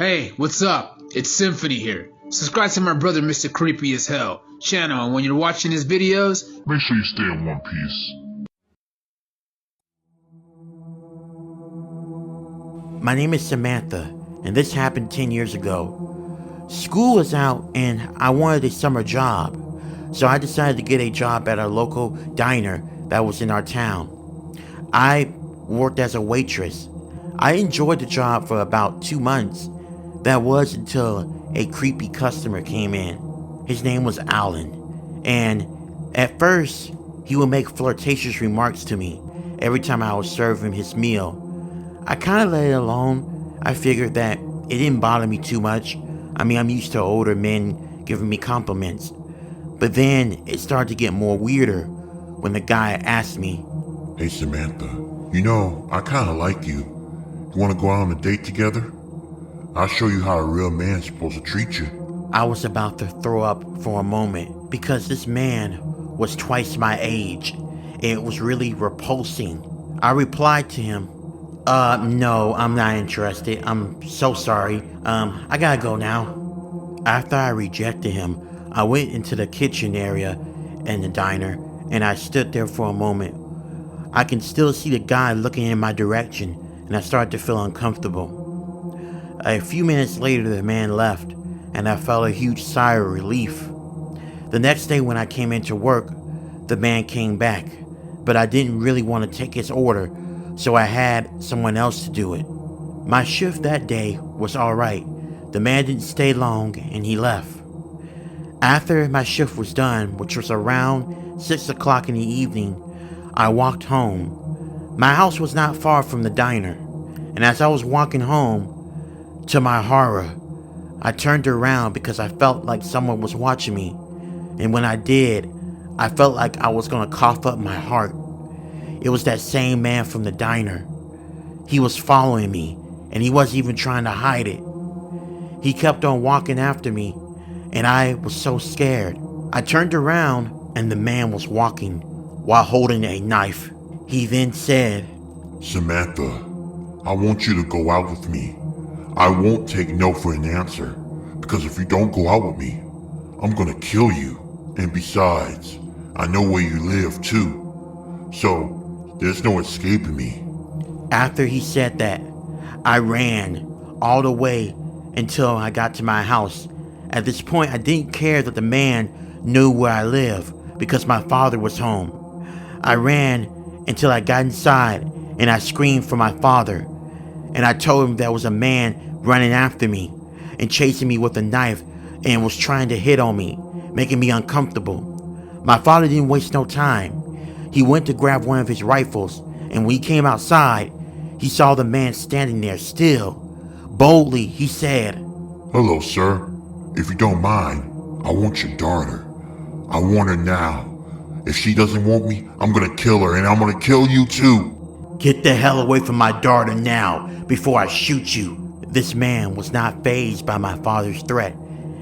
Hey, what's up? It's Symphony here. Subscribe to my brother Mr. Creepy as Hell channel, and when you're watching his videos, make sure you stay in one piece. My name is Samantha, and this happened 10 years ago. School was out and I wanted a summer job, so I decided to get a job at a local diner that was in our town. I worked as a waitress. I enjoyed the job for about 2 months. That was until a creepy customer came in. His name was Alan, and at first he would make flirtatious remarks to me every time I would serve him his meal. I kind of let it alone. I figured that it didn't bother me too much. I'm used to older men giving me compliments. But then it started to get more weirder when the guy asked me, "Hey Samantha, I kinda like you. You wanna go out on a date together? I'll show you how a real man's supposed to treat you." I was about to throw up for a moment because this man was twice my age. It was really repulsing. I replied to him, no, I'm not interested. I'm so sorry. I gotta go now." After I rejected him, I went into the kitchen area in the diner and I stood there for a moment. I can still see the guy looking in my direction and I started to feel uncomfortable. A few minutes later, the man left and I felt a huge sigh of relief. The next day when I came into work, the man came back, but I didn't really want to take his order, so I had someone else to do it. My shift that day was alright. The man didn't stay long and he left. After my shift was done, which was around 6 o'clock in the evening, I walked home. My house was not far from the diner, and as I was walking home, to my horror, I turned around because I felt like someone was watching me, and when I did, I felt like I was gonna cough up my heart. It was that same man from the diner. He was following me, and he wasn't even trying to hide it. He kept on walking after me, and I was so scared. I turned around, and the man was walking while holding a knife. He then said, "Samantha, I want you to go out with me. I won't take no for an answer, because if you don't go out with me, I'm gonna kill you. And besides, I know where you live too. So, there's no escaping me." After he said that, I ran all the way until I got to my house. At this point, I didn't care that the man knew where I live because my father was home. I ran until I got inside and I screamed for my father. And I told him there was a man running after me and chasing me with a knife and was trying to hit on me, making me uncomfortable. My father didn't waste no time. He went to grab one of his rifles, and when he came outside, he saw the man standing there still. Boldly, he said, "Hello, sir. If you don't mind, I want your daughter. I want her now. If she doesn't want me, I'm gonna kill her and I'm gonna kill you too." "Get the hell away from my daughter now before I shoot you." This man was not fazed by my father's threat.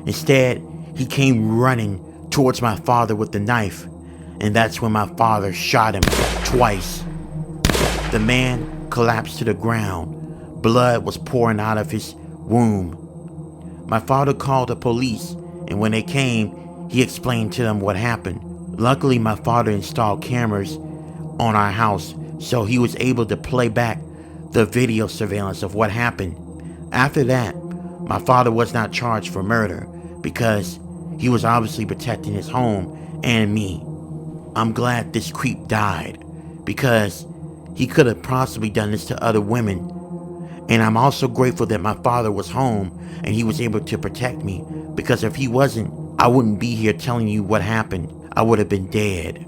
Instead, he came running towards my father with the knife, and that's when my father shot him twice. The man collapsed to the ground. Blood was pouring out of his womb. My father called the police, and when they came, he explained to them what happened. Luckily, my father installed cameras on our house, so he was able to play back the video surveillance of what happened. After that, my father was not charged for murder because he was obviously protecting his home and me. I'm glad this creep died because he could have possibly done this to other women. And I'm also grateful that my father was home and he was able to protect me, because if he wasn't, I wouldn't be here telling you what happened. I would have been dead.